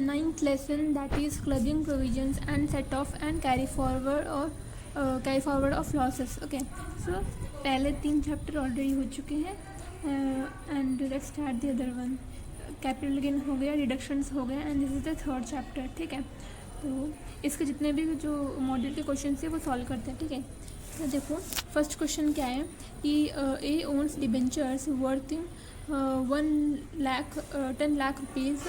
ninth lesson, that is clubbing provisions and set off and carry forward of losses. Okay, so पहले 3 chapter already हो चुके हैं and let's start the other one. Capital gain हो गया, reductions हो गया and this is the third chapter. ठीक है, तो इसके जितने भी जो मॉड्यूल के क्वेश्चन है वो सॉल्व करते हैं. ठीक है, तो देखो फर्स्ट क्वेश्चन क्या है कि A owns debentures worth 10 lakh rupees.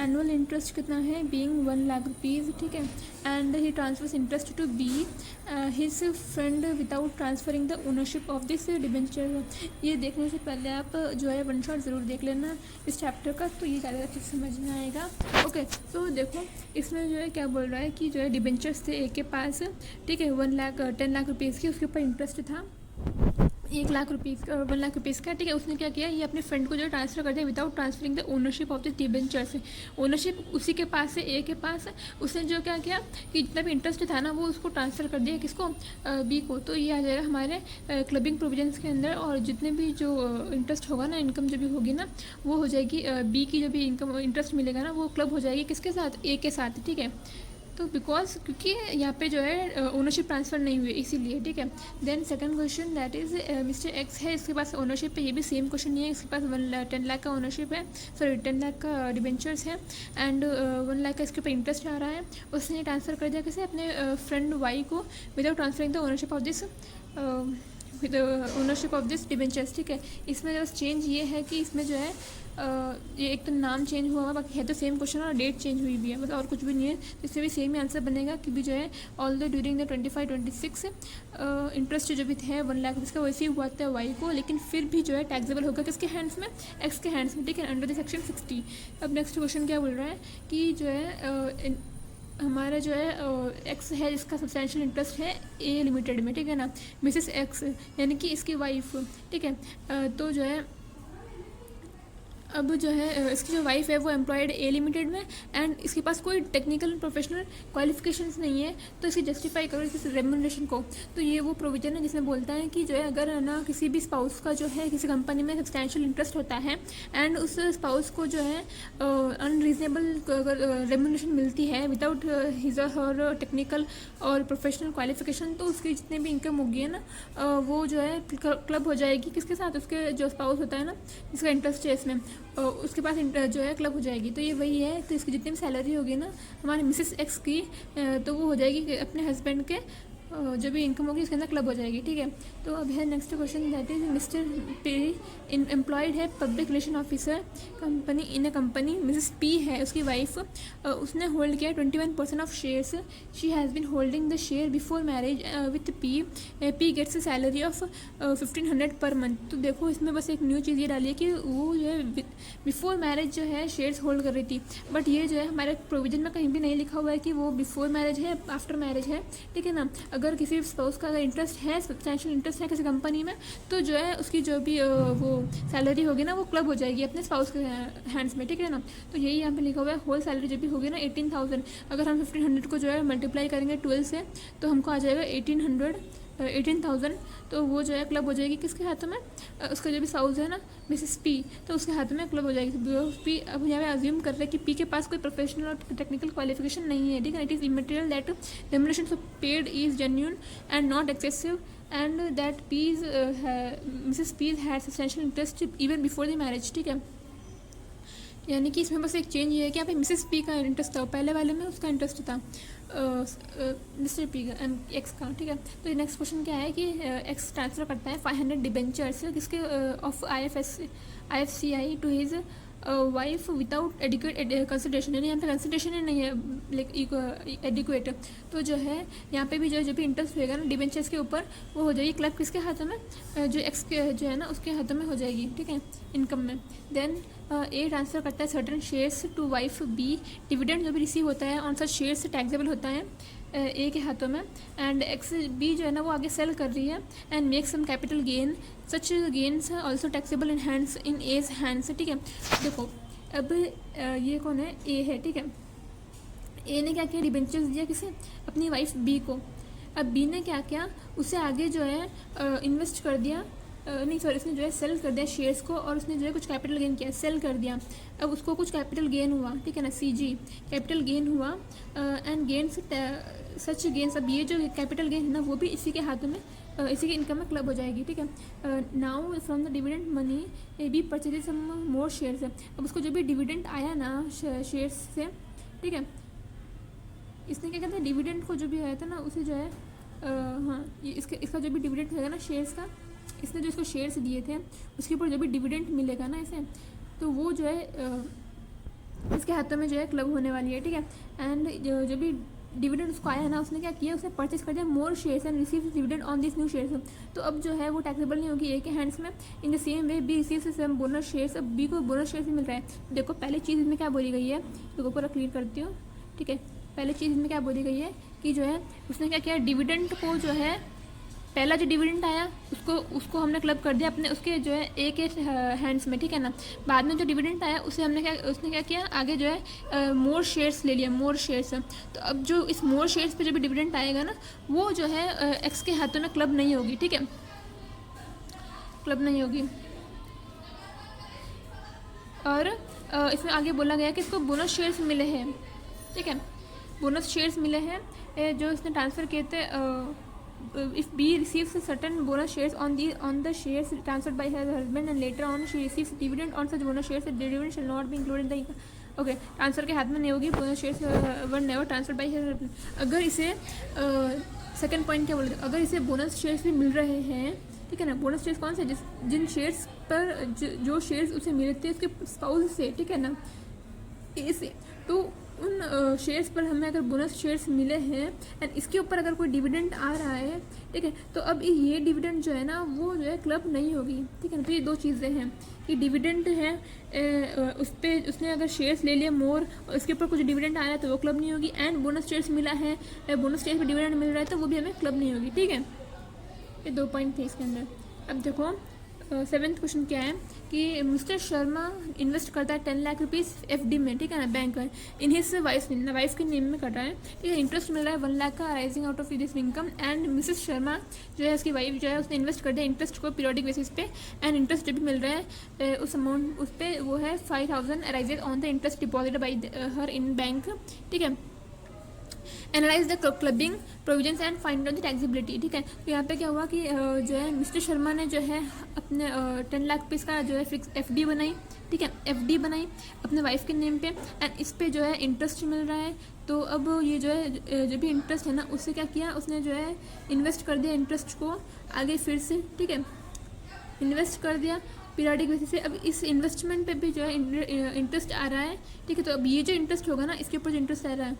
Annual interest कितना है, बीइंग 1 लाख रुपीज़. ठीक है, and he transfers interest to B his friend without transferring the ownership of this debenture. ये देखने से पहले आप जो है वन शॉट ज़रूर देख लेना इस चैप्टर का, तो ये ज़्यादा अच्छे से समझ में आएगा. ओके, तो देखो इसमें जो है क्या बोल रहा है कि जो है डिबेंचर्स थे एक के पास. ठीक है, 10 लाख रुपीज़ की, उसके ऊपर इंटरेस्ट था 1 लाख रुपीज़ 1 लाख रुपीज़ का. ठीक है, उसने क्या किया, ये अपने फ्रेंड को जो है ट्रांसफ़र कर दिया without transferring the ownership of the debentures. Ownership उसी के पास है, ए के पास है. उसने जो क्या किया कि जितना भी इंटरेस्ट था ना वो उसको ट्रांसफ़र कर दिया किसको, बी को. तो ये आ जाएगा हमारे क्लबिंग प्रोविजंस के अंदर, और जितने भी जो इंटरेस्ट होगा ना, इनकम जो भी होगी ना, वो हो जाएगी बी की. जो भी इनकम इंटरेस्ट मिलेगा ना वो क्लब हो जाएगी किसके साथ, ए के साथ. ठीक है, तो बिकॉज क्योंकि यहाँ पे जो है ओनरशिप ट्रांसफ़र नहीं हुई इसीलिए. ठीक है, then second question that is mister X है, इसके पास ओनरशिप है. ये भी सेम क्वेश्चन नहीं है, इसके पास 10 लाख का ओनरशिप है, सॉरी 10 लाख का डिबेंचर्स है एंड 1 लाख का इसके ऊपर इंटरेस्ट आ रहा है. उसने ट्रांसफ़र कर दिया किसे, अपने फ्रेंड वाई को without transferring the ownership of this with ownership of this debentures. ठीक है, इसमें बस चेंज ये है कि इसमें जो है ये एक तो नाम चेंज हुआ, बाकी है तो सेम क्वेश्चन और डेट चेंज हुई भी है, बस और कुछ भी नहीं है. इससे भी सेम ही आंसर बनेगा कि भी जो है all the during the 25-26 interest जो भी है 1 लाख इसका वैसे ही हुआ था वाई को, लेकिन फिर भी जो है टैक्सेबल होगा किसके हैंड्स में, एक्स के हैंड्स में. ठीक है, अंडर द सेक्शन 60. अब नेक्स्ट क्वेश्चन क्या बोल रहा है कि जो है हमारा जो है एक्स है, इसका सब्सटेंशियल इंटरेस्ट है ए लिमिटेड में. ठीक है ना, मिसेस एक्स यानी कि इसकी वाइफ. ठीक है, तो जो है अब जो है इसकी जो वाइफ है वो एम्प्लॉयड ए लिमिटेड में एंड इसके पास कोई टेक्निकल प्रोफेशनल क्वालिफिकेशंस नहीं है, तो इसे जस्टिफाई करो इस रेम्यूनरेशन को. तो ये वो प्रोविजन है जिसमें बोलता है कि जो है अगर ना किसी भी स्पाउस का जो है किसी कंपनी में सब्सटैंशियल इंटरेस्ट होता है एंड उस स्पाउस को जो है अनरीजनेबल रेम्यूनरेशन मिलती है विदाउट हिज और हर टेक्निकल और प्रोफेशनल क्वालिफिकेशन, तो उसकी जितनी भी इनकम होगी है ना वो जो है क्लब हो जाएगी किसके साथ, उसके जो स्पाउस होता है ना जिसका इंटरेस्ट है इसमें, उसके पास जो है क्लब हो जाएगी. तो ये वही है, तो इसकी जितनी भी सैलरी होगी ना हमारे मिसेस एक्स की, तो वो हो जाएगी अपने हस्बैंड के जो भी इनकम होगी इसके अंदर क्लब हो जाएगी. ठीक है, तो अब है next question that is mister P employed है public relation officer company in a company. Missus P है उसकी वाइफ, उसने होल्ड किया 21% of shares. She has been holding the share before marriage with P. P gets a salary of 1500 per month. तो देखो इसमें बस एक न्यू चीज़ ये डाली है कि वो जो है बिफोर मैरिज जो है शेयर्स होल्ड कर रही थी, बट ये जो है हमारे प्रोविजन में कहीं भी नहीं लिखा हुआ है कि वो बिफोर मैरिज है आफ्टर मैरिज है. ठीक है ना, अगर किसी स्पाउस का अगर इंटरेस्ट है, सब्सटैंशियल इंटरेस्ट है किसी कंपनी में, तो जो है उसकी जो भी वो सैलरी होगी ना वो क्लब हो जाएगी अपने स्पाउस के हैंड्स में. ठीक है ना, तो यही यहाँ पे लिखा हुआ है. होल सैलरी जो भी होगी ना 18,000, अगर हम 1500 को जो है मल्टीप्लाई करेंगे 12 से तो हमको आ जाएगा 18,000. तो वो जो है क्लब हो जाएगी किसके हाथों में, उसका जो भी स्पाउस है ना मिसेस पी, तो उसके हाथ में क्लब हो जाएगी. पी अब यहाँ पे अज्यूम कर रहे हैं कि पी के पास कोई प्रोफेशनल और टेक्निकल क्वालिफिकेशन नहीं है. ठीक है, it is immaterial that remuneration of paid is genuine and not excessive and that P's Mrs P's had substantial interest even before the marriage. ठीक है, यानी कि इसमें बस एक चेंज ये है कि यहाँ पे मिसेस पी का इंटरेस्ट था, पहले वाले में उसका इंटरेस्ट था मिस्टर पी का एक्स का. ठीक है, तो नेक्स्ट क्वेश्चन क्या है कि एक्स ट्रांसफ़र करता है 500 डिबेंचर्स किसके of IFCI to his wife without adequate consideration, यानी यहाँ पे कंसिडरेशन ही नहीं है लाइक एडिक्वेट. तो जो है यहाँ पे भी जो भी इंटरेस्ट होएगा ना डिबेंचर्स के ऊपर वो हो जाएगी क्लब किसके हाथों में, जो एक्स के जो है ना उसके हाथों में हो जाएगी. ठीक है, इनकम में. देन ए ट्रांसफ़र करता है certain shares to wife B. Dividend जो भी रिसीव होता है ऑन सच शेयर्स टैक्सेबल होता है ए के हाथों में, एंड एक्स बी जो है ना वो आगे सेल कर रही है and make some capital gain. Such gains also taxable in hands in A's hands. ठीक है, देखो अब ये कौन है, ए है. ठीक है, ए ने क्या किया, डिबेंचर्स दिया किसे, अपनी वाइफ बी को. अब बी ने क्या किया, उसे आगे जो है इन्वेस्ट कर दिया नहीं सॉरी, उसने जो है सेल कर दिया शेयर्स को और उसने जो है कुछ कैपिटल गेन किया, सेल कर दिया, अब उसको कुछ कैपिटल गेन हुआ, ठीक है ना, CG कैपिटल गेन हुआ एंड गेन्स सच गेन्स। अब ये जो कैपिटल गेन है ना वो भी इसी के हाथों में इसी के इनकम में क्लब हो जाएगी, ठीक है। Now from the dividend money B purchase some more shares. अब उसको जो भी डिविडेंड आया ना शेयर्स से, ठीक है, इसने क्या कहते हैं डिविडेंड को जो भी आया था ना उसे जो है हाँ इसका जो भी डिविडेंड होगा ना शेयर्स का, इसने जो इसको शेयर्स दिए थे उसके ऊपर जो भी डिविडेंड मिलेगा ना इसे, तो वो जो है इसके हाथों में जो है क्लब होने वाली है, ठीक है। एंड जो भी डिविडेंड उसको आया है ना उसने क्या किया, उसने परचेस कर दिया more shares and receive dividend on this new shares. तो अब जो है वो टैक्सेबल नहीं होगी ए के हैंड्स में। In the same way B receive some bonus shares. अब बी को बोनस शेयर्स मिल रहा है। देखो पहले चीज़ इसमें क्या बोली गई है, देखो पूरा क्लियर करती हूँ, ठीक है। पहले चीज़ इसमें क्या बोली गई है कि जो है उसने क्या किया, डिविडेंड को जो है पहला जो डिविडेंड आया उसको हमने क्लब कर दिया अपने उसके जो है ए के हैंड्स में, ठीक है ना। बाद में जो डिविडेंड आया उसे उसने क्या किया, आगे जो है मोर शेयर्स ले लिया, मोर शेयर्स। तो अब जो इस मोर शेयर्स पे जो भी डिविडेंड आएगा ना वो जो है एक्स के हाथों में क्लब नहीं होगी, ठीक है, क्लब नहीं होगी। और इसमें आगे बोला गया कि इसको बोनस शेयर्स मिले हैं, ठीक है, बोनस शेयर्स मिले हैं जो इसने ट्रांसफ़र किए थे। if B receives a certain bonus shares on the shares transferred by her husband and later on she receives dividend on such bonus shares, the dividend shall not be included in the income. Okay, transfer के हाथ में नहीं होगी, bonus shares were never transferred by her husband. अगर इसे second point क्या बोलते हैं, अगर इसे बोनस शेयर्स भी मिल रहे हैं, ठीक है ना, बोनस शेयर्स कौन से, जिन शेयर्स पर जो शेयर्स उसे मिले थे उसके स्पाउस से, ठीक है ना, इसे तो उन शेयर्स पर हमें अगर बोनस शेयर्स मिले हैं एंड इसके ऊपर अगर कोई डिविडेंड आ रहा है, ठीक है, तो अब ये डिविडेंड जो है ना वो जो है क्लब नहीं होगी, ठीक है ना। तो ये दो चीज़ें हैं कि डिविडेंड है उस पर उसने अगर शेयर्स ले लिए मोर और उसके ऊपर कुछ डिविडेंड आया तो वो क्लब नहीं होगी, एंड बोनस शेयर्स मिला है, बोनस शेयर्स पर डिविडेंड मिल रहा है तो वो भी हमें क्लब नहीं होगी, ठीक है। ये दो पॉइंट थे इसके अंदर। अब देखो सेवेंथ क्वेश्चन क्या है कि मिस्टर शर्मा इन्वेस्ट करता है 10 लाख रुपीज़ FD में, ठीक है ना, बैंक में, इन हिज वाइफ के नेम में कर रहा है, ठीक है। इंटरेस्ट मिल रहा है 1 लाख का rising out of this income, and Mrs Sharma जो है उसकी वाइफ जो है उसने इन्वेस्ट कर दिया इंटरेस्ट को पीरियोडिक बेसिस पे, एंड इंटरेस्ट जो भी मिल रहा है उस अमाउंट उस पर वो है 5,000 arises on the interest deposit by her in bank, ठीक है। Analyse the clubbing provisions and find out the taxability, ठीक है। तो यहाँ पे क्या हुआ कि जो है मिस्टर शर्मा ने जो है अपने 10 लाख रुपीज़ का जो है फिक्स FD बनाई, ठीक है, FD बनाई अपने वाइफ के नेम पे, एंड इस पे जो है इंटरेस्ट मिल रहा है। तो अब ये जो है जो भी इंटरेस्ट है ना उससे क्या किया, उसने जो है इन्वेस्ट कर दिया इंटरेस्ट को आगे फिर से, ठीक है, इन्वेस्ट कर दिया पीरियडिक बेसिस से। अब इस इन्वेस्टमेंट पे भी जो है इंटरेस्ट आ रहा है, ठीक है। तो अब ये जो इंटरेस्ट होगा ना इसके ऊपर जो इंटरेस्ट आ रहा है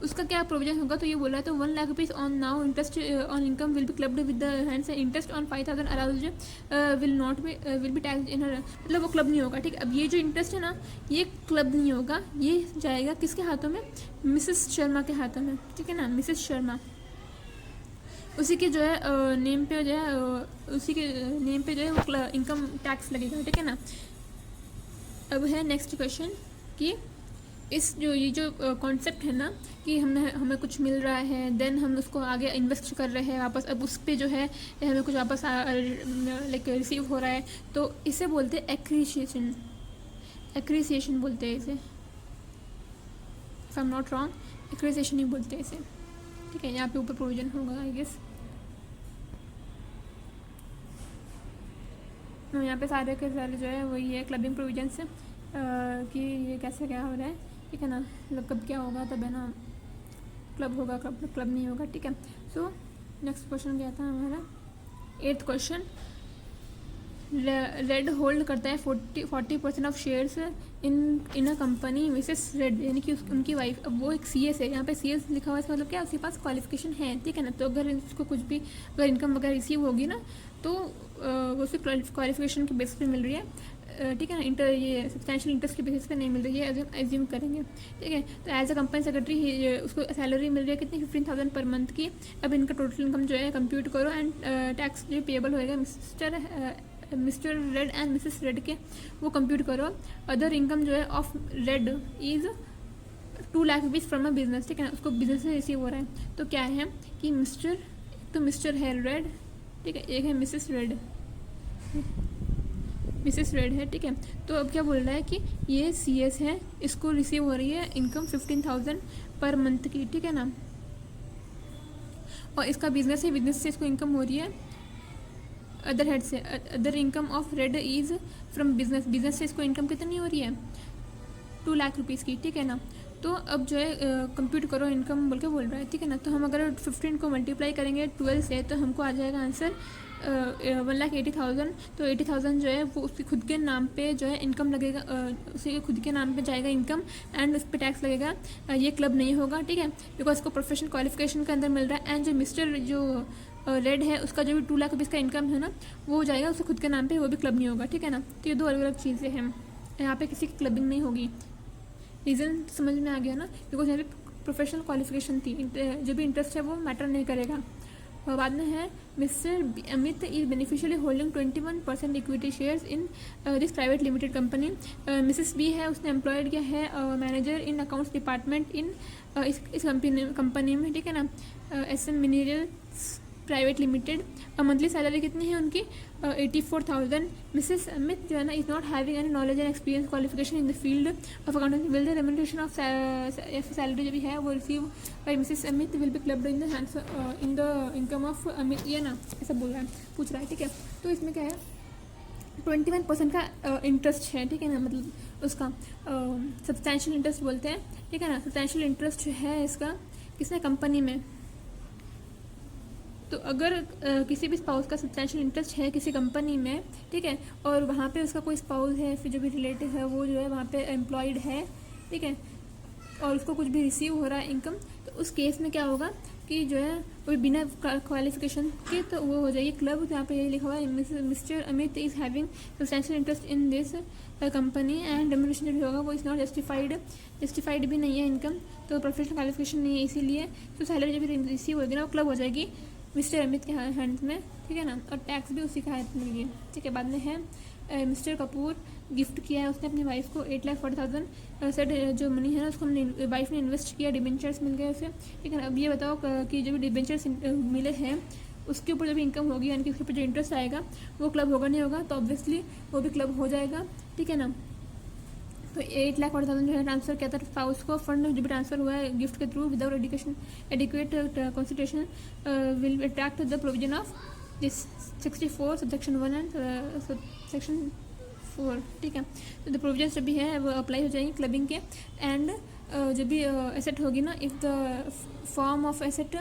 उसका क्या प्रोविजन होगा, तो ये बोला है तो 1 lakh rupees on now interest on income will be clubbed with the hands, interest on 5,000 arouse will be tax in her, मतलब वो क्लब नहीं होगा, ठीक है। अब ये जो इंटरेस्ट है ना ये क्लब नहीं होगा, ये जाएगा किसके हाथों में, मिसेस शर्मा के हाथों में, ठीक है ना, मिसेस शर्मा, उसी के जो है नेम पे जो है उसी के नेम पे जो है वो इनकम टैक्स लगेगा, ठीक है ना। अब है नेक्स्ट क्वेश्चन कि इस ये जो कॉन्सेप्ट है ना कि हमें कुछ मिल रहा है देन हम उसको आगे इन्वेस्ट कर रहे हैं वापस, अब उस पर जो है हमें कुछ वापस लाइक रिसीव हो रहा है, तो इसे बोलते हैं एक्रीशिएशन, एक्रीसिएशन बोलते हैं इसे, if I am not wrong एक्रीसिएशन ही बोलते हैं इसे, ठीक है। यहाँ पे ऊपर प्रोविजन होगा आई गेस, यहाँ पे सारे के सारे जो है वही है क्लबिंग प्रोविजन से कि ये कैसे क्या हो रहा है, ठीक है ना, मतलब कब क्या होगा तब है ना क्लब होगा, क्लब नहीं होगा, ठीक है। सो नेक्स्ट क्वेश्चन क्या था हमारा 8th क्वेश्चन, रेड होल्ड करता है 40% of shares in a company Mrs red, यानी कि उनकी वाइफ, अब वो एक CS है, यहाँ पे CS लिखा हुआ है, इसका मतलब क्या उसके पास क्वालिफिकेशन है, ठीक है ना। तो अगर इसको कुछ भी अगर इनकम वगैरह रिसीव होगी ना तो वो सिर्फ क्वालिफिकेशन के बेसिस पे मिल रही है, ठीक है ना, ये सब्सटेंशियल इंटरेस्ट के बेसिस पे नहीं मिल रही है, एज्यूम करेंगे, ठीक है। तो एज अ कंपनी सेक्रेटरी उसको सैलरी मिल रही है कितनी 15,000 पर मंथ की। अब इनका टोटल इनकम जो है कंप्यूट करो एंड टैक्स जो पेएबल होएगा mister red and Mrs red के वो कंप्यूट करो। अदर इनकम जो है of red is 2 lakh rupees from a business, ठीक है ना, उसको बिजनेस से रिसीव हो रहा है। तो क्या है कि मिस्टर है रेड, ठीक है, एक है मिसेस रेड, मिसेस रेड है, ठीक है। तो अब क्या बोल रहा है कि ये CS है, इसको रिसीव हो रही है इनकम 15,000 पर मंथ की, ठीक है ना। और इसका बिजनेस है, बिजनेस से इसको इनकम हो रही है अदर हेड से। Other income of red is from business, business से इसको इनकम कितनी हो रही है 2 लाख रुपीज़ की, ठीक है ना। तो अब जो है कंप्यूट करो इनकम बोल के बोल रहा है, ठीक है ना। तो हम अगर 15 को मल्टीप्लाई करेंगे 12 से तो हमको आ जाएगा आंसर 1,80,000। तो 80,000 जो है वो उसके खुद के नाम पे जो है इनकम लगेगा, उसी के खुद के नाम पे जाएगा इनकम एंड उस पर टैक्स लगेगा। ये क्लब नहीं होगा, ठीक है, बिकॉज उसको प्रोफेशनल क्वालिफिकेशन के अंदर मिल रहा है। एंड जो मिस्टर जो रेड है उसका जो भी 2 लाख रुपीज़ का इनकम है ना वो हो जाएगा उसके खुद के नाम पे, वो भी क्लब नहीं होगा, ठीक है ना। तो ये 2 अलग अलग चीज़ें हैं, यहाँ पे किसी की क्लबिंग नहीं होगी। रीज़न समझ में आ गया ना, बिकॉज यहाँ पे प्रोफेशनल क्वालिफिकेशन थी, जो भी इंटरेस्ट है वो मैटर नहीं करेगा। और बाद में है mister Amit is beneficially holding 21% equity shares in this private limited company. Mrs B है, उसने एम्प्लॉयड किया है manager in accounts department in इस कंपनी में, ठीक है ना, SM minerals private limited. Monthly salary कितनी है उनकी 84,000। मिसेस अमित जो है ना is not having any knowledge and experience qualification in the field of accounting. Will the remuneration of salary जो भी है वो receive by Mrs Amit will be clubbed in the hands in the income of Amit, ये ना ऐसा बोल रहा है, पूछ रहा है, ठीक है। तो इसमें क्या है 21% का इंटरेस्ट है, ठीक है ना, मतलब उसका सब्सटैंशियल इंटरेस्ट बोलते हैं, ठीक है ना। सब्सटैंशियल इंटरेस्ट जो है इसका किसने कंपनी में, तो अगर किसी भी स्पाउस का सब्सटैंशियल इंटरेस्ट है किसी कंपनी में, ठीक है, और वहाँ पे उसका कोई स्पाउस है फिर जो भी रिलेटिव है वो जो है वहाँ पे एम्प्लॉयड है, ठीक है, और उसको कुछ भी रिसीव हो रहा है इनकम, तो उस केस में क्या होगा कि जो है वो बिना क्वालिफिकेशन के तो वो हो जाएगी क्लब। तो यहाँ पे यही लिखा हुआ है mister Amit is having substantial interest in this company and remuneration जो भी होगा वो इज़ नॉट जस्टिफाइड भी नहीं है इनकम, तो प्रोफेशनल क्वालिफिकेशन नहीं है इसीलिए। तो सैलरी जब भी रिसीव होगी ना वो क्लब हो जाएगी मिस्टर अमित के हैंड्स में, ठीक है ना, और टैक्स भी उसी का हाथ में मिलेगी, ठीक है। बाद में है मिस्टर कपूर गिफ्ट किया है उसने अपनी वाइफ को 8,40,000 सेट जो मनी है ना उसको वाइफ ने इन्वेस्ट किया, डिबेंचर्स मिल गए उसे, ठीक है ना। अब ये बताओ कि जो भी डिबेंचर्स मिले हैं उसके ऊपर जब इनकम होगी यानी कि उसके ऊपर जो इंटरेस्ट आएगा वो क्लब होगा नहीं होगा, तो ऑब्वियसली वो भी क्लब हो जाएगा, ठीक है ना। तो 8,40,000 जो है ट्रांसफर किया था स्पाउस को, फंड जो भी ट्रांसफर हुआ है गिफ्ट के through without adequate consideration will attract the provision of this 64 subsection 1 and subsection 4, ठीक है। तो द प्रोविजन जो भी है वो अप्लाई हो जाएंगे क्लबिंग के। एंड जो भी एसेट होगी ना if the form of asset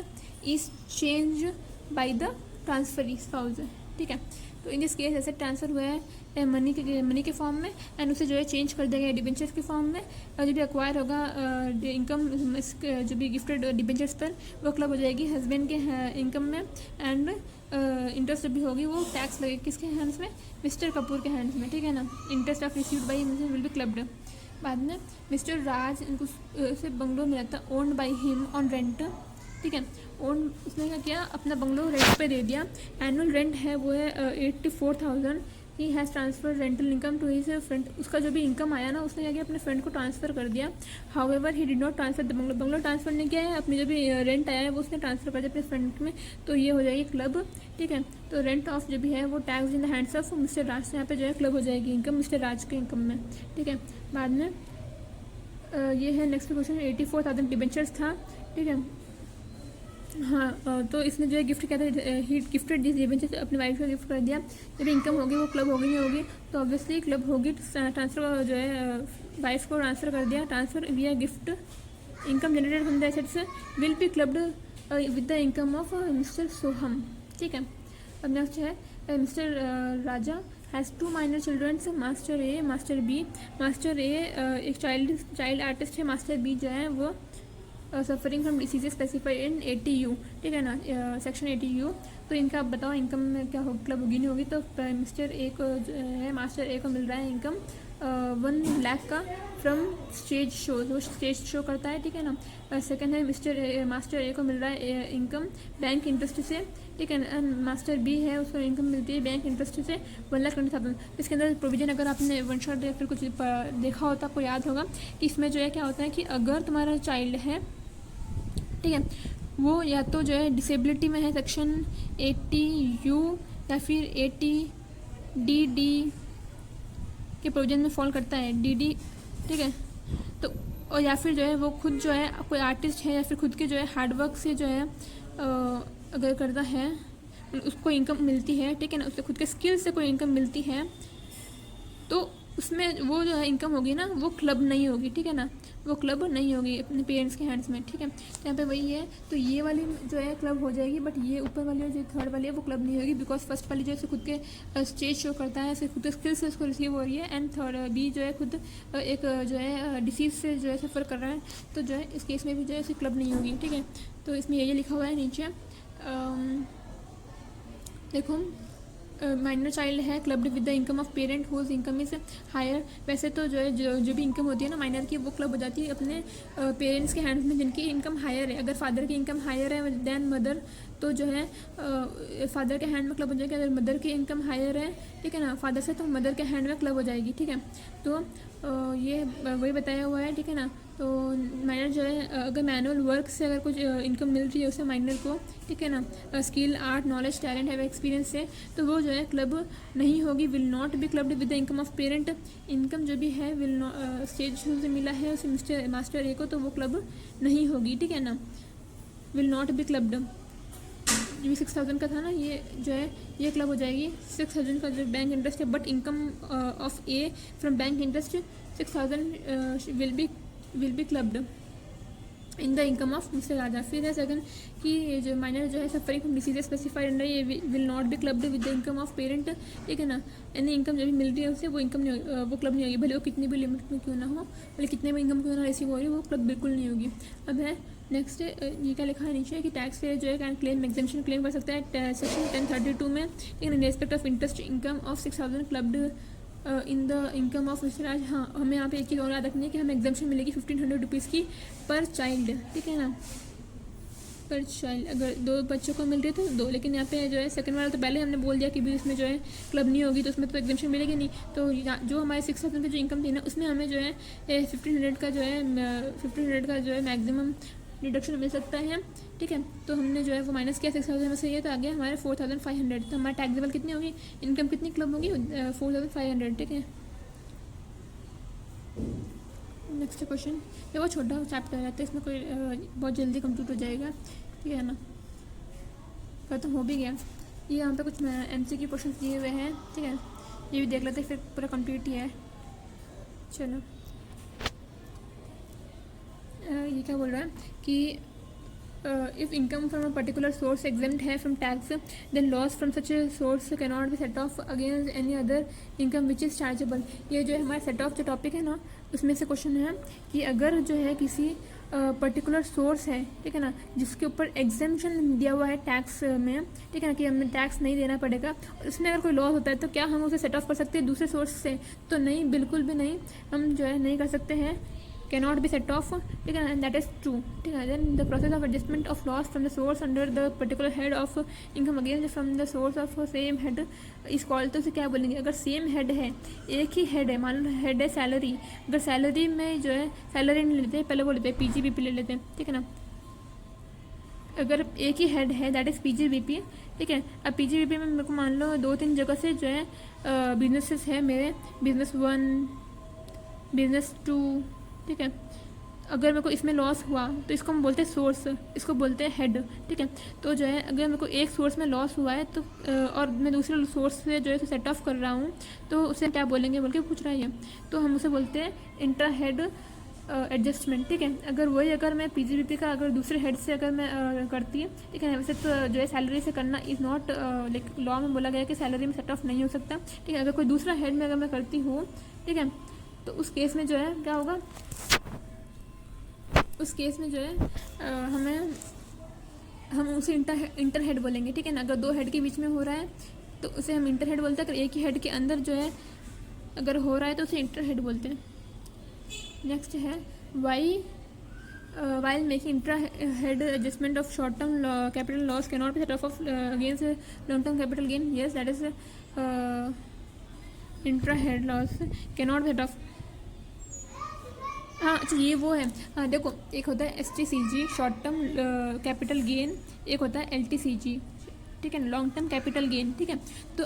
is change by the transferee spouse, ठीक है। तो in this case asset transfer हुआ है मनी के फॉर्म में एंड उसे जो है चेंज कर दिया गया डिबेंचर्स के फॉर्म में, और जो भी एक्वायर होगा इनकम जो भी गिफ्टेड डिबेंचर्स पर वो क्लब हो जाएगी हस्बैंड के इनकम में। एंड इंटरेस्ट जो भी होगी वो टैक्स लगेगी किसके हैंड्स में, मिस्टर कपूर के हैंड्स में, ठीक है ना। Interest of received by will be clubbed. बाद में मिस्टर राज इनको उसे बंगलो मिला था owned by him on rent, ठीक है। ओन उसने क्या किया अपना बंगलो रेंट पे दे दिया, एनुअल रेंट है वो है 84,000। He has transfer rental income to his friend, उसका जो भी इनकम आया ना उसने क्या किया अपने फ्रेंड को ट्रांसफ़र कर दिया। However he did not transfer the bungalow transfer नहीं किया है, अपनी जो भी रेंट आया है वो उसने ट्रांसफर कर दिया अपने फ्रेंड में, तो ये हो जाएगी क्लब, ठीक है। तो रेंट ऑफ जो भी है वो tax in the hands of mister Raj से यहाँ पे जो है क्लब हो जाएगी इनकम मिस्टर राज के इनकम में, ठीक है। बाद में ये है नेक्स्ट क्वेश्चन 84,000 डिबेंचर्स था, ठीक है। हाँ तो इसने जो है गिफ्ट किया था ही गिफ्टेड दिस डिबेंचर्स अपनी वाइफ को गिफ्ट कर दिया। जब इनकम होगी वो क्लब होगी नहीं होगी, तो ऑब्वियसली क्लब होगी। ट्रांसफ़र जो है वाइफ को ट्रांसफ़र कर दिया, transfer via gift income generated from the assets will be clubbed with the income of mister Soham, ठीक है। अब नेक्स्ट है mister Raja has 2 minor childrens master A master B. Master A एक चाइल्ड आर्टिस्ट है, master B जो है वो suffering from disease specified in 80U, ठीक है ना, सेक्शन 80U। तो इनका आप बताओ इनकम में क्या हो क्लब होगी नहीं होगी। तो मिस्टर ए को जो है मास्टर ए को मिल रहा है इनकम 1 लाख का फ्रॉम स्टेज शो, वो स्टेज शो करता है, ठीक है ना। सेकंड है मास्टर ए को मिल रहा है इनकम बैंक इंटरेस्ट से, ठीक है। मास्टर बी है उसको इनकम मिलती है बैंक इंटरेस्ट से 1,20,000। इसके अंदर प्रोविजन अगर आपने वन शॉट या फिर कुछ देखा होता आपको याद होगा कि इसमें जो है क्या होता है कि अगर तुम्हारा चाइल्ड है, ठीक है, वो या तो जो है डिसेबिलिटी में है सेक्शन 80U या फिर 80 डी के प्रोविजन में फॉल करता है, डी, ठीक है। तो और या फिर जो है वो खुद जो है कोई आर्टिस्ट है या फिर खुद के जो है हार्डवर्क से जो है अगर करता है उसको इनकम मिलती है, ठीक है ना, उससे खुद के स्किल से कोई इनकम मिलती है, तो उसमें वो जो है इनकम होगी ना, वो क्लब नहीं होगी, ठीक है ना, वो क्लब नहीं होगी अपने पेरेंट्स के हैंड्स में, ठीक है। तो यहाँ पे वही है, तो ये वाली जो है क्लब हो जाएगी, बट ये ऊपर वाली जो थर्ड वाली है वो क्लब नहीं होगी, बिकॉज फर्स्ट वाली जो है खुद के स्टेज शो करता है, खुद के स्किल से उसको रिसीव हो रही है, एंड थर्ड बी जो है खुद एक जो है डिसीज से जो है सफ़र कर रहा है, तो जो है इस केस में भी जो है उसकी क्लब नहीं होगी, ठीक है। तो इसमें ये लिखा हुआ है नीचे, देखो माइनर चाइल्ड है clubbed with the income of parent whose income is higher. वैसे तो जो है जो भी इनकम होती है ना माइनर की, वो क्लब हो जाती है अपने पेरेंट्स के हैंड्स में जिनकी इनकम हायर है। अगर फादर की इनकम हायर है देन मदर, तो जो है फादर के हैंड में क्लब हो जाएगी। अगर मदर की इनकम हायर है, ठीक है ना, फादर से, तो मदर के हैंड में क्लब हो जाएगी, ठीक है। तो ये वही बताया हुआ है, ठीक है ना। तो माइनर जो है अगर मैनुअल वर्क से अगर कुछ इनकम मिल रही है उसे माइनर को, ठीक है ना, स्किल, आर्ट, नॉलेज, टैलेंट है एक्सपीरियंस से, तो वो जो है क्लब नहीं होगी, will not be clubbed with the income of parent. Income जो भी है विल स्टेज से मिला है उसे मास्टर ए को, तो वो क्लब नहीं होगी, ठीक है ना, विल नॉट बी क्लब्ड। जो 6000 का था ना, ये जो है ये क्लब हो जाएगी। 6000 का जो बैंक इंटरेस्ट है, but income of A from bank interest 6000 will be clubbed in the income of mister Raja. फिर है सेकंड कि जो माइनर जो है suffering from disease specified under, ये will not be clubbed with the income of parent, ठीक है ना। यानी इनकम जो भी मिल रही है उससे वो इनकम नहीं वो क्लब नहीं होगी, भले वो कितनी भी लिमिट में क्यों ना हो, भले कितने भी इनकम क्यों ना रिसीव हो रही है, वो क्लब बिल्कुल नहीं होगी। अब है नेक्स्ट, ये क्या लिखा है नीचे कि टैक्स पेयर जो है कैन क्लेम एग्जेम्पशन क्लेम कर सकता है सेक्शन 1032 में, ठीक है, respect of interest income of 6000 clubbed in the income of mister Raj. हाँ, हमें यहाँ पे एक चीज़ और याद रखनी है कि हमें एग्जाम्पशन मिलेगी 1500 रुपीज़ की पर चाइल्ड, ठीक है ना, पर चाइल्ड। अगर 2 बच्चों को मिल रही है तो 2, लेकिन यहाँ पे जो है सेकंड वाला तो पहले हमने बोल दिया कि भी उसमें जो है क्लब नहीं होगी, तो उसमें तो एग्जाम्पशन मिलेगी नहीं। तो जो हमारे 6000 की जो इनकम थी ना, उसमें हमें जो है 1500 का जो है मैक्सिमम डिडक्शन मिल सकता है, ठीक है। तो हमने जो है वो माइनस किया 6000 में से, ये तो आ गया हमारे 4500। तो हमारा टैक्सेबल कितनी होगी, इनकम कितनी क्लब होगी, 4500, ठीक है। नेक्स्ट क्वेश्चन, ये बहुत छोटा चैप्टर है तो इसमें कोई बहुत जल्दी कंप्लीट हो जाएगा, ठीक है ना, खत्म हो भी गया। ये यहाँ पे कुछ MCQ क्वेश्चन दिए हुए हैं, ठीक है, ये भी देख लेते हैं, फिर पूरा कंप्लीट ही है। चलो, ये क्या बोल रहा है कि if income from a particular source exempt है from tax, then loss from such source can not be set off against any other income which is chargeable. ये जो है हमारा सेट ऑफ जो टॉपिक है ना, उसमें से क्वेश्चन है कि अगर जो है किसी पर्टिकुलर सोर्स है, ठीक है ना, जिसके ऊपर एग्जेम्पशन दिया हुआ है टैक्स में, ठीक है ना, कि हमें टैक्स नहीं देना पड़ेगा, उसमें अगर कोई लॉस होता है तो क्या हम उसे सेट ऑफ कर सकते हैं दूसरे सोर्स से? तो नहीं, बिल्कुल भी नहीं, हम जो है नहीं कर सकते हैं, cannot be set off, ठीक है, and that is true, ठीक है। then the process of adjustment of loss from the source under the particular head of income against from the source of same head is called, तो उसे क्या बोलेंगे? अगर same head है, एक ही head है, मान लो हेड है सैलरी, अगर सैलरी में जो है सैलरी नहीं लेते, पहले वो लेते हैं PGBP ले लेते हैं, ठीक है ना। अगर एक ही हेड है दैट इज़ PGBP, ठीक है। अब PGBP में मेरे को मान लो 2-3 जगह से जो है बिजनेसेस है मेरे, बिजनेस 1, बिजनेस 2, ठीक है। अगर मेरे को इसमें लॉस हुआ तो इसको हम बोलते हैं सोर्स, इसको बोलते हैं हेड, ठीक है। तो जो है अगर मेरे को एक सोर्स में लॉस हुआ है तो और मैं दूसरे सोर्स से जो है सेट ऑफ कर रहा हूँ, तो उसे क्या बोलेंगे बोल के पूछ रहा है, तो हम उसे बोलते हैं इंट्रा हेड एडजस्टमेंट, ठीक है। अगर मैं PGBP का अगर दूसरे हेड से अगर मैं करती है, ठीक है, वैसे तो जो है सैलरी से करना इज़ नॉट, लाइक लॉ में बोला गया कि सैलरी में सेट ऑफ नहीं हो सकता, ठीक है। अगर कोई दूसरा हेड में अगर मैं करती हूँ, ठीक है, तो उस केस में जो है क्या होगा, उस केस में जो है हम उसे इंटर हेड बोलेंगे, ठीक है ना। अगर 2 हेड के बीच में हो रहा है तो उसे हम इंटर हेड बोलते हैं, अगर एक ही हेड के अंदर जो है अगर हो रहा है तो उसे इंटर हेड बोलते हैं। नेक्स्ट है while making intra head adjustment of short term capital loss can not be set off against long term capital gain, yes that is intra head loss can not be set of. हाँ अच्छा, ये वो है, हाँ देखो, एक होता है STCG short term capital gain, एक होता है LTCG, ठीक है, लॉन्ग टर्म कैपिटल गेन, ठीक है। तो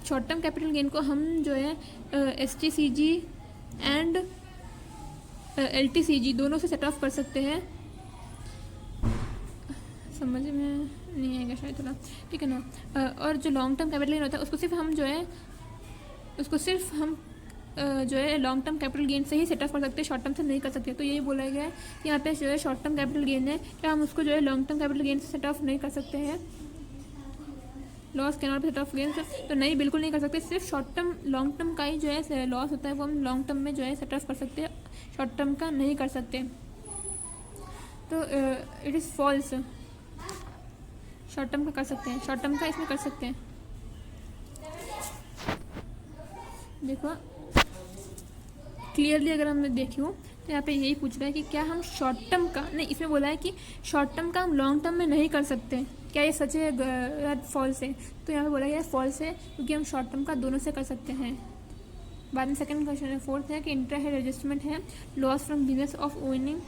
शॉर्ट टर्म कैपिटल गेन को हम जो है STCG एंड LTCG दोनों से सेट ऑफ कर सकते हैं। समझ में नहीं आएगा शायद थोड़ा, ठीक है ना। और जो लॉन्ग टर्म कैपिटल गेन होता है उसको सिर्फ हम जो है जो है लॉन्ग टर्म कैपिटल गेन से ही सेट ऑफ कर सकते हैं, शॉर्ट टर्म से नहीं कर सकते। तो यही बोला गया है कि यहाँ पे जो है शॉर्ट टर्म कैपिटल गेन है, क्या हम उसको जो है लॉन्ग टर्म कैपिटल गेन से सेट ऑफ नहीं कर सकते हैं? Loss can not be set of gain से, तो नहीं, बिल्कुल नहीं कर सकते। सिर्फ शॉर्ट टर्म लॉन्ग टर्म का ही जो है लॉस होता है वो हम लॉन्ग टर्म में जो है सेट ऑफ कर सकते हैं, शॉर्ट टर्म का नहीं कर सकते। तो it is false. Short term का कर सकते हैं, शॉर्ट टर्म का इसमें कर सकते हैं। देखो क्लियरली अगर हमने देखी हो तो यहाँ पे यही पूछ रहा है कि क्या हम शॉर्ट टर्म का, नहीं इसमें बोला है कि शॉर्ट टर्म का हम लॉन्ग टर्म में नहीं कर सकते, क्या ये सच है या फॉल्स है? तो यहाँ पे बोला गया फॉल्स है, क्योंकि हम शॉर्ट टर्म का दोनों से कर सकते हैं। बाद में सेकंड क्वेश्चन है, फोर्थ है कि इंट्रा हेड एडजस्टमेंट है, loss from business of owning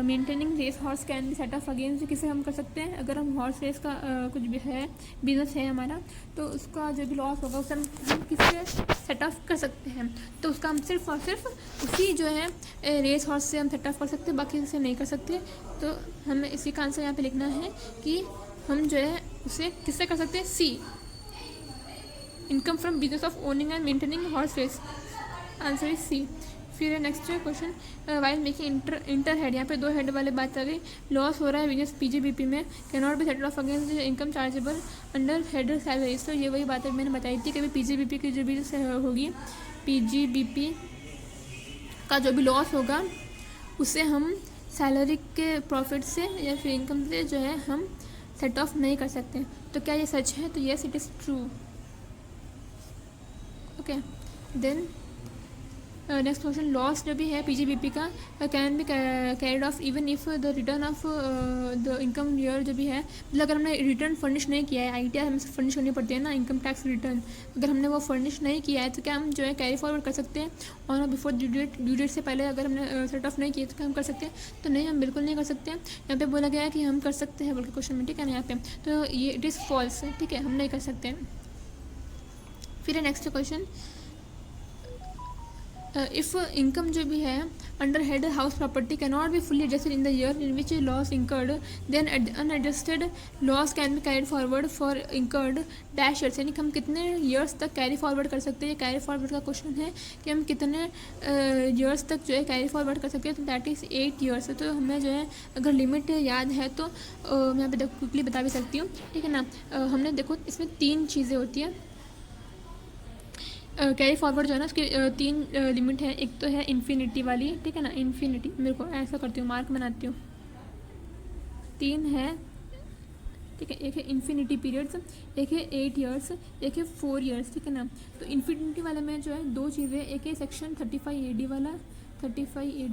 maintaining race horse can be set off against, किसे हम कर सकते हैं? अगर हम हॉर्स रेस का कुछ भी है बिजनेस है हमारा, तो उसका जो भी लॉस होगा उसे हम किससे सेट ऑफ कर सकते हैं? तो उसका हम सिर्फ और सिर्फ उसी जो है रेस हॉर्स से हम सेट ऑफ कर सकते हैं, बाकी से नहीं कर सकते। तो हमें इसी का आंसर यहाँ पे लिखना है कि हम जो है उसे किससे कर सकते हैं? C, income from business of owning and maintaining horse race, answer is C. फिर next question, while making inter head, यहाँ पे दो हेड वाले बात आ गई। लॉस हो रहा है बिजनेस PGBP में, can not be settle of against income chargeable under head salaries. तो ये वही बात है मैंने बताई थी, कभी PGBP की जो भी होगी, PGBP का जो भी लॉस होगा उसे हम सैलरी के प्रॉफिट से या फिर इनकम से जो है हम सेट ऑफ नहीं कर सकते। तो क्या ये सच है? तो yes it is true. Okay, then next question, loss जो भी है PGBP का can be carried off even if the return of the income year जो भी है, मतलब अगर हमने रिटर्न फर्निश नहीं किया है, ITR हमें फर्निश करनी पड़ती है ना, इनकम टैक्स रिटर्न, अगर हमने वो फर्निश नहीं किया है तो क्या हम जो है कैरी फॉरवर्ड कर सकते हैं? और बिफोर ड्यू डेट से पहले अगर हमने सेट ऑफ नहीं किया तो क्या हम कर सकते हैं? तो नहीं, हम बिल्कुल नहीं कर सकते हैं। यहाँ पे बोला गया है कि हम कर सकते हैं बल्कि क्वेश्चन में, ठीक है ना, यहाँ पे तो ये इट इज़ फॉल्स, ठीक है, हम नहीं कर सकते हैं। फिर नेक्स्ट क्वेश्चन, इफ़ इनकम जो भी है under head house property can not be fully adjusted in the year in which loss incurred, then unadjusted loss can be carried forward for incurred dash years, यानी कि हम कितने years तक carry forward कर सकते हैं? ये कैरी फॉरवर्ड का क्वेश्चन है कि हम कितने ईयर्स तक जो है कैरी फॉरवर्ड कर सकते हैं। तो दैट इज़ 8 ईयर्स। तो हमें जो है अगर लिमिट याद है तो मैं यहाँ पे क्विकली बता भी सकती हूँ, ठीक है ना। हमने देखो इसमें 3 चीज़ें होती हैं कैरी फॉरवर्ड जो है ना, उसकी 3 लिमिट है। एक तो है इन्फिनिटी वाली, ठीक है ना, इन्फिनिटी, मेरे को ऐसा करती हूँ, मार्क बनाती हूँ, 3 है, ठीक है। एक है इन्फिनिटी पीरियड्स, एक है 8 ईयर्स, एक है 4 ईयर्स, ठीक है ना। तो इन्फिनिटी वाले में जो है 2 चीज़ें, एक है सेक्शन 35 AD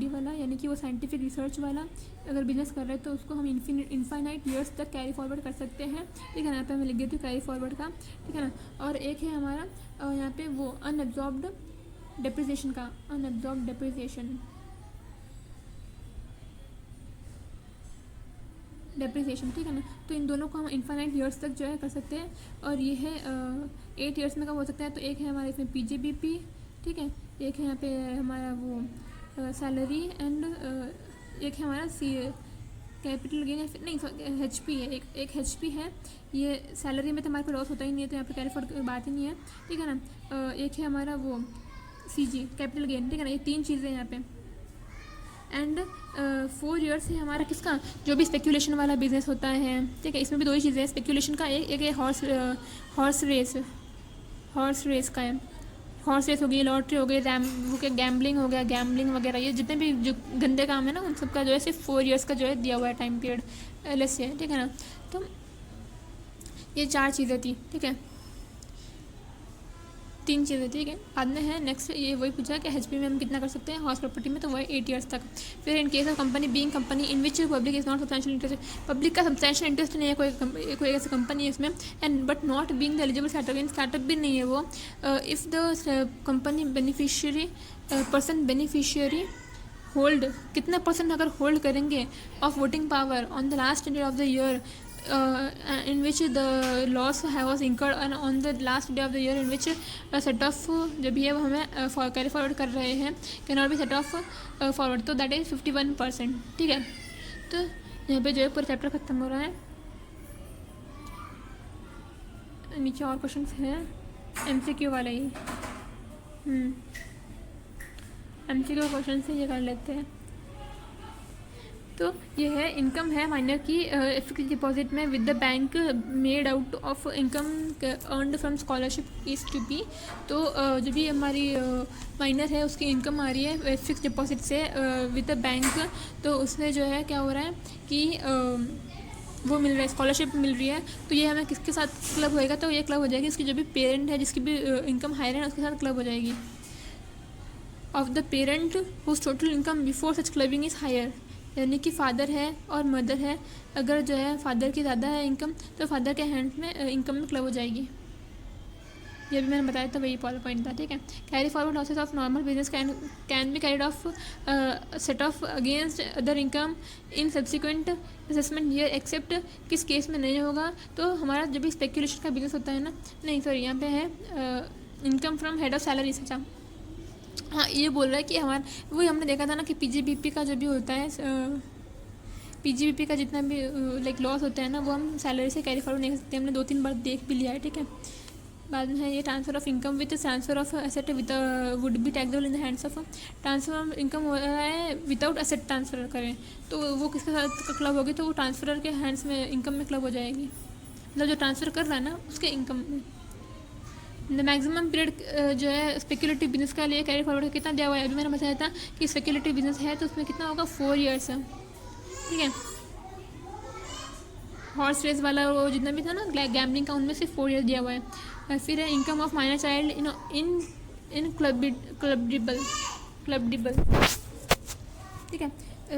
वाला, यानी कि वो साइंटिफिक रिसर्च वाला, अगर बिजनेस कर रहे हैं तो उसको हम इनफाइनाइट ईयर्स तक कैरी फॉरवर्ड कर सकते हैं, ठीक है ना। यहाँ पे मैं लिख देती हूँ कैरी फॉरवर्ड का, ठीक है ना। और एक है हमारा यहाँ पे वो अनएब्जॉर्ब्ड डेप्रिसिएशन का, अनएब्जॉर्ब्ड डेप्रिसिएशन, ठीक है ना। तो इन दोनों को हम इनफाइनाइट ईयर्स तक जो है कर सकते हैं। और ये है 8 ईयर्स में कब हो सकता है? तो एक है हमारे इसमें PGBP, ठीक है, एक है यहाँ पे हमारा वो सैलरी एंड एक है हमारा कैपिटल गेन, नहीं HP है, एक HP है। ये सैलरी में तो हमारे को लॉस होता ही नहीं है, तो यहाँ पे कैरी फॉरवर्ड की बात ही नहीं है, ठीक है ना। एक है हमारा वो CG कैपिटल गेन, ठीक है ना। ये 3 चीज़ें यहाँ पे। एंड 4 ईयर्स है हमारा किसका? जो भी स्पेक्यूलेशन वाला बिजनेस होता है, ठीक है। इसमें भी 2 ही चीज़ें हैं, स्पेक्यूलेशन का एक है हॉर्स रेस का है। हॉर्स रेस हो गई, लॉटरी हो गई, वो क्या गैम्बलिंग हो गया, गैम्बलिंग वगैरह, ये जितने भी जो गंदे काम है ना उन सब का जो है सिर्फ 4 ईयर्स का जो है दिया हुआ है टाइम पीरियड LS है, ठीक है ना। तो ये 4 चीज़ें थी, ठीक है, 3 चीज़ें, ठीक है। बाद में है नेक्स्ट, ये वही पूछा कि HP में हम कितना कर सकते हैं, हाउस प्रॉपर्टी में, तो वही 8 ईयर्स तक। फिर in case of company being company in which public is not substantial interest, public का सब्सटेंशियल इंटरेस्ट नहीं है, कोई ऐसी कंपनी है इसमें, and but not being the eligible startup भी नहीं है वो। If the company beneficiary hold, कितना % अगर होल्ड करेंगे of voting power on the last day of the year in which the loss was incurred on the last day of the year in which set off जो भी है वो हमें carry forward कर रहे हैं can not be set of forward, तो that is 51%। ठीक है, तो यहाँ पे जो है पूरा चैप्टर खत्म हो रहा है। नीचे और क्वेश्चन हैं MCQ वाला ही, MCQ क्वेश्चन से ये कर लेते हैं। तो ये है इनकम है माइनर की फिक्स्ड डिपॉजिट में with the bank made out of income earned from scholarship is to be. तो जो भी हमारी माइनर है उसकी इनकम आ रही है फिक्स्ड डिपॉजिट से विद द बैंक, तो उसमें जो है क्या हो रहा है कि वो मिल रहा है, स्कॉलरशिप मिल रही है। तो ये हमें किसके साथ क्लब होएगा, तो ये क्लब हो जाएगी इसकी जो भी पेरेंट है जिसकी भी इनकम हायर है उसके साथ क्लब हो जाएगी। Of the parent whose total income before such clubbing is higher, यानी कि फादर है और मदर है, अगर जो है फादर की ज़्यादा है इनकम तो फादर के हैंड में इनकम में क्लब हो जाएगी। ये भी मैंने बताया था, वही पॉइंट था। ठीक है, carry forward losses of normal business can be carried of set off against other income in subsequent assessment year except किस केस में नहीं होगा, तो हमारा जब भी स्पेकुलेशन का बिजनेस होता है ना, नहीं सॉरी यहाँ पे है income from head of salary से। हाँ, ये बोल रहा है कि हमारा वही हमने देखा था ना कि PGBP का जो भी होता है PGBP का जितना भी लाइक लॉस होता है ना वो हम सैलरी से कैरी फॉरवर्ड नहीं कर सकते, हमने 2-3 बार देख भी लिया है। ठीक है, बाद में है ये transfer of income with transfer of asset with would be taxable in the hands of. Transfer of income हो रहा है विदाउट एसेट ट्रांसफर करें तो वो किसके साथ क्लब होगी, तो वो ट्रांसफरर के हैंड्स में इनकम में क्लब हो जाएगी, मतलब जो ट्रांसफ़र कर रहा है ना उसके इनकम में। द मैक्सिमम पीरियड जो है स्पेकुलेटिव बिजनेस का लिए कैरी फॉरवर्ड कितना दिया हुआ है, अभी मैंने बताया था कि स्पेकुलेटिव बिजनेस है तो उसमें कितना होगा 4 ईयर्स है। ठीक है, हॉर्स रेस वाला वो जितना भी था ना गैम्बलिंग का उनमें से 4 ईयर्स दिया हुआ है। फिर है income of minor child in clubbable. ठीक है,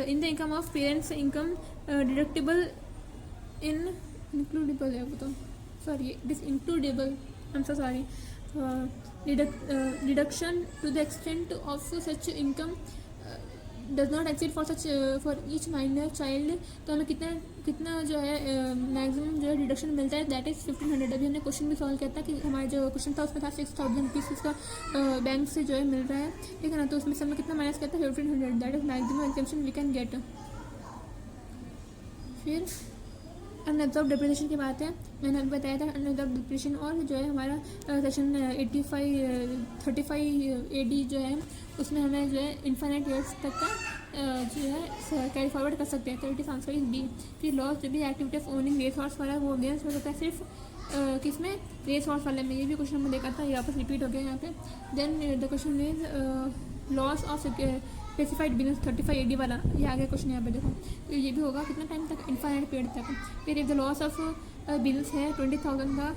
in the income of parents income deductible in includable है वो, तो sorry it is includable, I'm so sorry. Deduction to the extent of such income does not exceed for such for each minor child। तो हमें कितना जो है maximum जो है डिडक्शन मिलता है, दैट इज़ 1500। अभी हमने क्वेश्चन भी सॉल्व किया था कि हमारा जो क्वेश्चन था उसमें था 6000 रुपीज़ उसका बैंक से जो है मिल रहा है। ठीक है ना, तो उसमें से हमें कितना माइनस किया था 1500, that is maximum exemption we can get. फिर अनएब्जॉर्ब डिप्रेशन की बात है, मैंने अभी बताया था अनएब्जॉर्ब डिप्रेशन, और जो है हमारा सेक्शन 35 AD जो है उसमें हमें जो है इन्फाइनाइट ईयर्स तक का जो है कैरी फॉरवर्ड कर सकते हैं। Credit answer is B. फिर लॉस जो भी activity of owning race horse वाला वो अगेंस्ट हो सकता है सिर्फ किसमें, रेस हॉर्स वाले में। ये भी क्वेश्चन हमने देखा था, ये वापस रिपीट हो गया यहाँ पे। Then the question is loss of specified business 35 AD वाला, ये आगे क्वेश्चन यहाँ पे देखो, तो ये भी होगा कितना टाइम तक, इनफाइनाइट पीरियड तक। फिर if the loss of business है 20,000 का,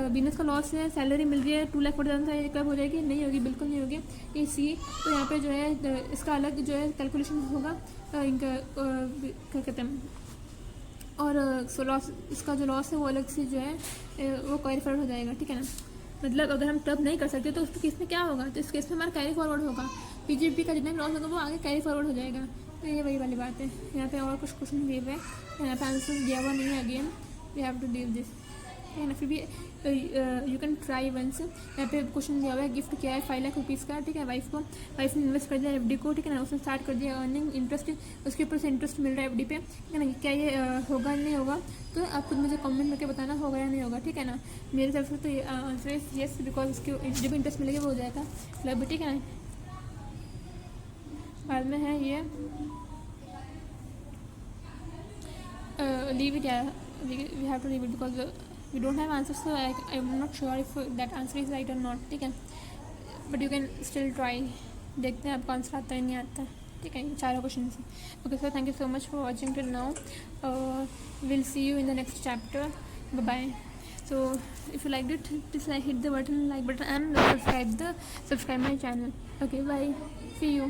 बिजनेस का लॉस है, सैलरी मिल रही है 2,40,000 का, कब हो जाएगी, नहीं होगी, बिल्कुल नहीं होगी। ये सी, तो यहाँ पे जो है इसका अलग जो है कैलकुलेशन होगा इनका क्या कहते हैं, और लॉस इसका जो लॉस है वो अलग से जो है वो कैरी फॉरवर्ड हो जाएगा। ठीक है ना, मतलब अगर हम तब नहीं कर सकते तो उस केस में क्या होगा, तो इस केस में हमारा कैरी फॉरवर्ड होगा, PGBP का जितना भी लॉस होगा वो आगे कैरी फॉरवर्ड हो जाएगा। तो ये वही वाली बात है। यहाँ पे और कुछ क्वेश्चन दिए हुए हैं, यहाँ पे आंसर दिया हुआ नहीं है, again we have to deal this. है ना, फिर भी यू कैन ट्राई वंस। यहाँ पे क्वेश्चन दिया हुआ है गिफ्ट क्या है 5 लाख रुपीज़ का। ठीक है, वाइफ ने इन्वेस्ट कर दिया FD को। ठीक है ना, उसने स्टार्ट कर दिया अर्निंग इंटरेस्ट, उसके ऊपर से इंटरेस्ट मिल रहा है FD पे। ठीक है ना, क्या ये होगा नहीं होगा, तो आप खुद मुझे कमेंट करके बताना होगा या नहीं होगा। ठीक है ना, मेरी तरफ से तो आंसर इज येस, बिकॉज उसके जो भी इंटरेस्ट मिलेगा वो हो जाएगा क्लब। ठीक है ना, बाद में है ये leave it, yeah, we have to leave it because we don't have answers, so I'm not sure if that answer is right or not. ठीक है, but you can still try, देखते हैं आपको आंसर आता है नहीं आता है। ठीक है, चारों क्वेश्चन से। Okay sir, thank you so much for watching till now, will see you in the next chapter, bye bye. So if you liked it, please hit the button, like button, and subscribe my channel. Okay, bye, see you.